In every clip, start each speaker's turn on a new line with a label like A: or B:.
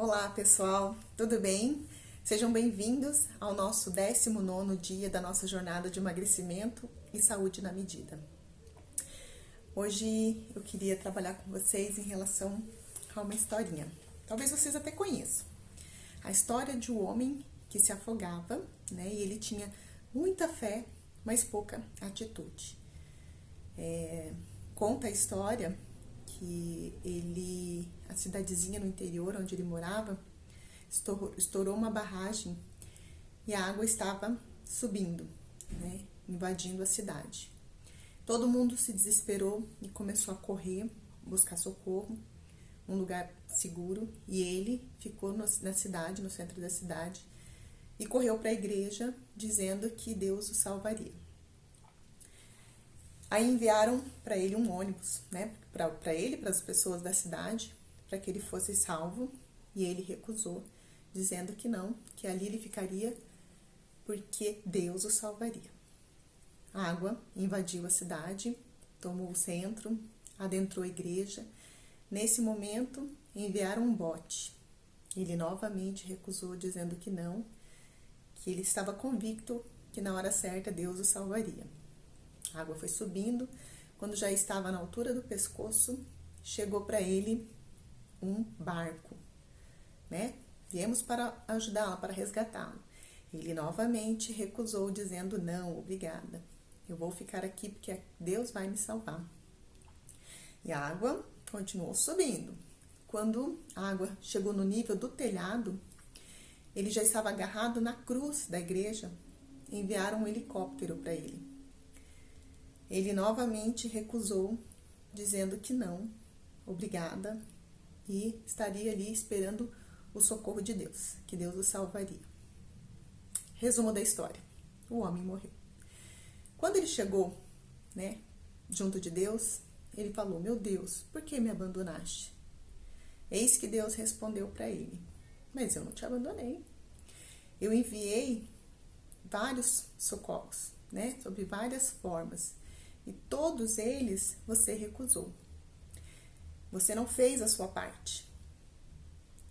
A: Olá pessoal, tudo bem? Sejam bem-vindos ao nosso 19º dia da nossa jornada de emagrecimento e saúde na medida. Hoje eu queria trabalhar com vocês em relação a uma historinha. Talvez vocês até conheçam. A história de um homem que se afogava, né? E ele tinha muita fé, mas pouca atitude. Conta a história que a cidadezinha no interior onde ele morava, estourou uma barragem e a água estava subindo, né, invadindo a cidade. Todo mundo se desesperou e começou a correr, buscar socorro, um lugar seguro, e ele ficou na cidade, no centro da cidade, e correu para a igreja dizendo que Deus o salvaria. Aí enviaram para ele um ônibus, né, para ele, para as pessoas da cidade, para que ele fosse salvo, e ele recusou, dizendo que não, que ali ele ficaria porque Deus o salvaria. A água invadiu a cidade, tomou o centro, adentrou a igreja. Nesse momento, enviaram um bote. Ele novamente recusou, dizendo que não, que ele estava convicto que na hora certa Deus o salvaria. A água foi subindo, quando já estava na altura do pescoço, chegou para ele um barco, né? Viemos para ajudá-lo, para resgatá-lo. Ele novamente recusou, dizendo não, obrigada. Eu vou ficar aqui porque Deus vai me salvar. E a água continuou subindo. Quando a água chegou no nível do telhado, ele já estava agarrado na cruz da igreja. Enviaram um helicóptero para ele. Ele novamente recusou, dizendo que não, obrigada, e estaria ali esperando o socorro de Deus, que Deus o salvaria. Resumo da história: o homem morreu. Quando ele chegou, né, junto de Deus, ele falou: meu Deus, por que me abandonaste? Eis que Deus respondeu para ele: mas eu não te abandonei. Eu enviei vários socorros, né, sob várias formas, e todos eles você recusou. Você não fez a sua parte.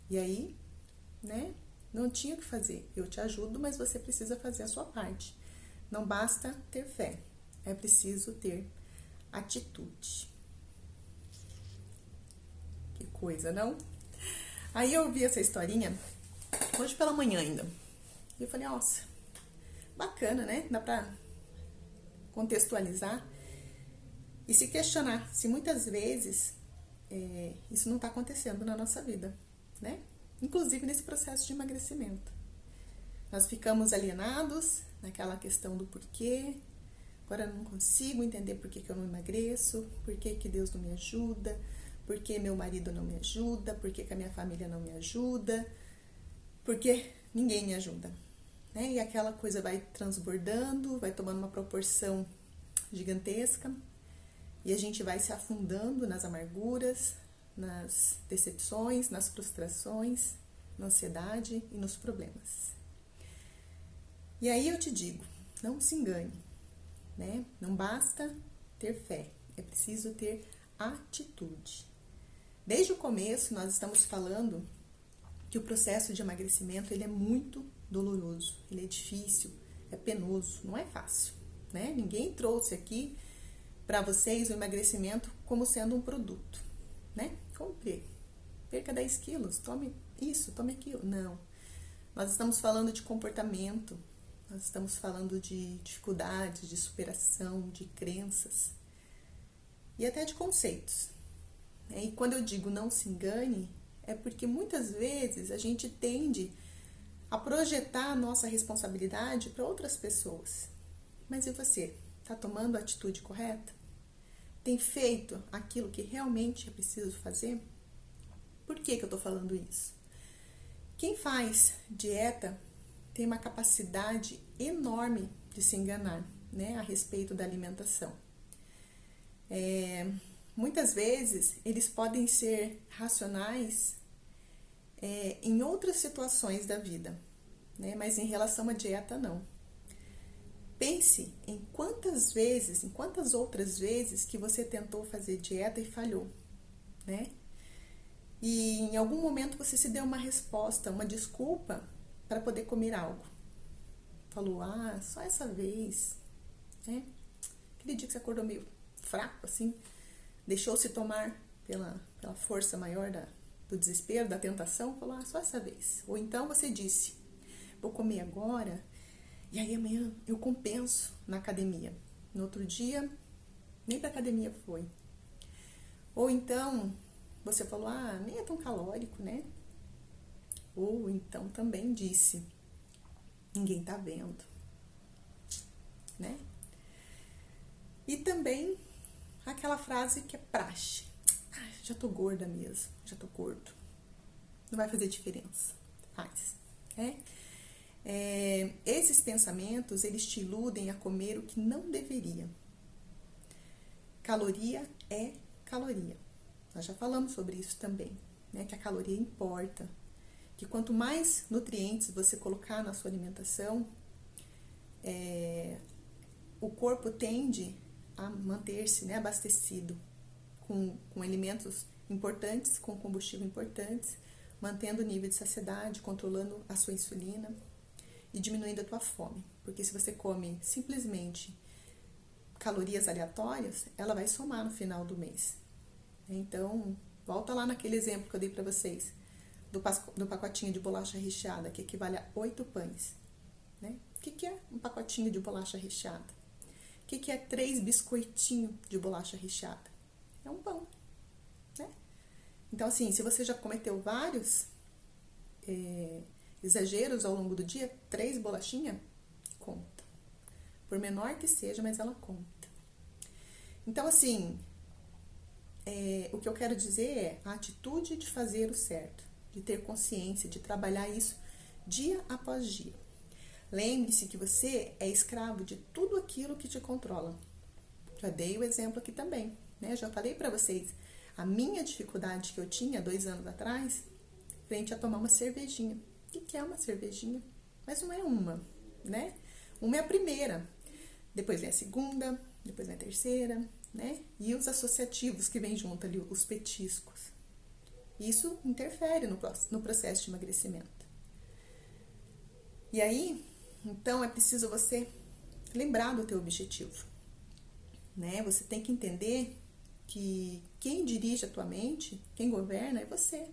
A: E aí, né, não tinha o que fazer. Eu te ajudo, mas você precisa fazer a sua parte. Não basta ter fé, é preciso ter atitude. Que coisa, não? Aí eu ouvi essa historinha hoje pela manhã ainda. E eu falei, nossa, bacana, né? Dá pra contextualizar e se questionar se muitas vezes isso não está acontecendo na nossa vida, né? Inclusive nesse processo de emagrecimento. Nós ficamos alienados naquela questão do porquê. Agora eu não consigo entender por que eu não emagreço, por que Deus não me ajuda, por que meu marido não me ajuda, por que a minha família não me ajuda, porque ninguém me ajuda, né? E aquela coisa vai transbordando, vai tomando uma proporção gigantesca, e a gente vai se afundando nas amarguras, nas decepções, nas frustrações, na ansiedade e nos problemas. E aí eu te digo, não se engane, né? Não basta ter fé, é preciso ter atitude. Desde o começo nós estamos falando que o processo de emagrecimento ele é muito doloroso, ele é difícil, é penoso, não é fácil, né? Ninguém trouxe aqui para vocês o emagrecimento como sendo um produto, né? Compre, perca 10 quilos, tome isso, tome aquilo. Não, nós estamos falando de comportamento, nós estamos falando de dificuldades, de superação, de crenças e até de conceitos. E quando eu digo não se engane, é porque muitas vezes a gente tende a projetar a nossa responsabilidade para outras pessoas. Mas e você? Está tomando a atitude correta? Tem feito aquilo que realmente é preciso fazer? Por que eu estou falando isso? Quem faz dieta tem uma capacidade enorme de se enganar, né, a respeito da alimentação. Muitas vezes eles podem ser racionais em outras situações da vida, né, mas em relação à dieta não. Pense em quantas outras vezes que você tentou fazer dieta e falhou, né? e em algum momento você se deu uma resposta, uma desculpa para poder comer algo. Falou, só essa vez, né? Aquele dia que você acordou meio fraco, assim, deixou-se tomar pela força maior do desespero, da tentação, falou, só essa vez. Ou então você disse, vou comer agora, e aí amanhã eu compenso na academia. No outro dia, nem pra academia foi. Ou então, você falou, nem é tão calórico, né? Ou então também disse, ninguém tá vendo, né? E também aquela frase que é praxe. Já tô gorda mesmo, já tô gordo. Não vai fazer diferença. Faz, né? Esses pensamentos, eles te iludem a comer o que não deveria. Caloria é caloria. Nós já falamos sobre isso também, né? Que a caloria importa. Que quanto mais nutrientes você colocar na sua alimentação, o corpo tende a manter-se, né, abastecido com alimentos importantes, com combustível importantes, mantendo o nível de saciedade, controlando a sua insulina e diminuindo a tua fome. Porque se você come simplesmente calorias aleatórias, ela vai somar no final do mês. Então, volta lá naquele exemplo que eu dei para vocês, do pacotinho de bolacha recheada, que equivale a 8 pães. Né? O que é um pacotinho de bolacha recheada? O que é 3 biscoitinhos de bolacha recheada? É um pão. Né? Então, assim, se você já cometeu vários exageros ao longo do dia, 3 bolachinhas, conta. Por menor que seja, mas ela conta. Então, assim, o que eu quero dizer é a atitude de fazer o certo, de ter consciência, de trabalhar isso dia após dia. Lembre-se que você é escravo de tudo aquilo que te controla. Já dei o exemplo aqui também, né? Já falei para vocês a minha dificuldade que eu tinha 2 anos atrás frente a tomar uma cervejinha. O que é uma cervejinha? Mas não é uma, né? Uma é a primeira, depois vem a segunda, depois vem a terceira, né? E os associativos que vem junto ali, os petiscos. Isso interfere no processo de emagrecimento. E aí, então, é preciso você lembrar do teu objetivo, né? Você tem que entender que quem dirige a tua mente, quem governa é você.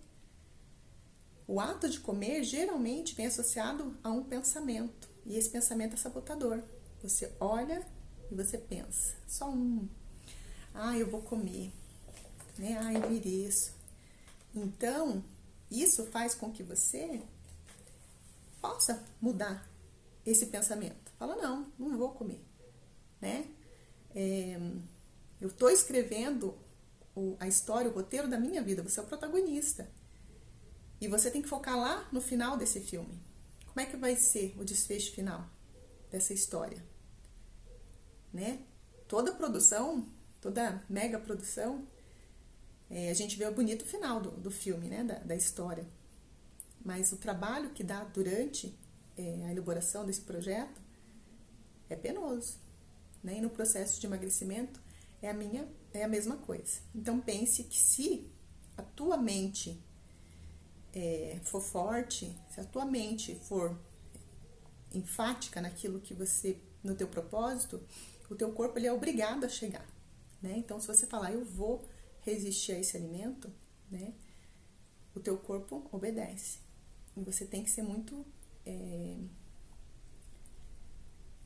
A: O ato de comer geralmente vem associado a um pensamento, e esse pensamento é sabotador. Você olha e você pensa, só um. Eu vou comer, né? Eu mereço. Então, isso faz com que você possa mudar esse pensamento. Fala, não vou comer, né? Eu estou escrevendo a história, o roteiro da minha vida, você é o protagonista. E você tem que focar lá no final desse filme. Como é que vai ser o desfecho final dessa história? Né? Toda produção, toda mega produção, a gente vê o bonito final do filme, né? Da história. Mas o trabalho que dá durante a elaboração desse projeto é penoso. Né? E no processo de emagrecimento é a mesma coisa. Então pense que se a tua mente for forte, se a tua mente for enfática naquilo que você, no teu propósito, o teu corpo ele é obrigado a chegar, né? Então, se você falar, eu vou resistir a esse alimento, né? O teu corpo obedece. E você tem que ser muito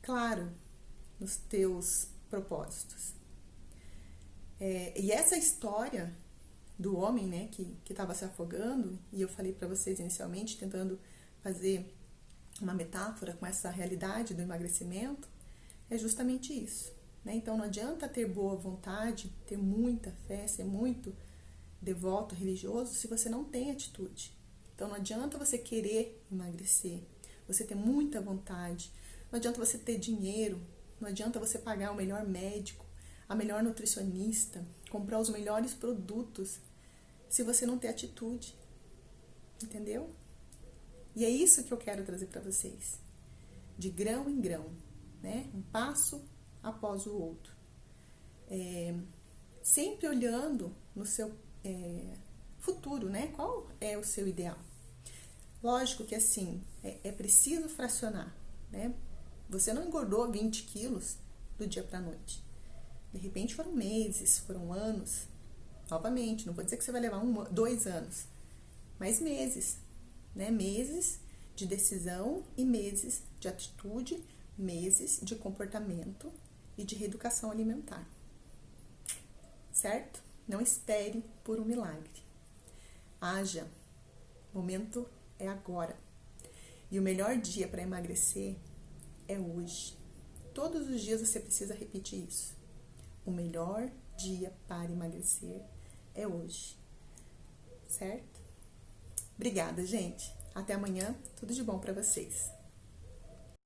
A: claro nos teus propósitos. E essa história do homem, né, que estava se afogando, e eu falei para vocês inicialmente, tentando fazer uma metáfora com essa realidade do emagrecimento, é justamente isso, né? Então não adianta ter boa vontade, ter muita fé, ser muito devoto, religioso, se você não tem atitude. Então não adianta você querer emagrecer, você ter muita vontade, não adianta você ter dinheiro, não adianta você pagar o melhor médico, a melhor nutricionista, comprar os melhores produtos, se você não ter atitude, entendeu? E é isso que eu quero trazer para vocês, de grão em grão, né? Um passo após o outro. Sempre olhando no seu futuro, né? Qual é o seu ideal? Lógico que assim, é preciso fracionar, né? Você não engordou 20 quilos do dia para a noite. De repente foram meses, foram anos. Novamente, não vou dizer que você vai levar 2 anos, mas meses, né? Meses de decisão e meses de atitude, meses de comportamento e de reeducação alimentar. Certo? Não espere por um milagre. Haja. O momento é agora. E o melhor dia para emagrecer é hoje. Todos os dias você precisa repetir isso. O melhor dia para emagrecer é hoje. Certo? Obrigada, gente. Até amanhã. Tudo de bom para vocês.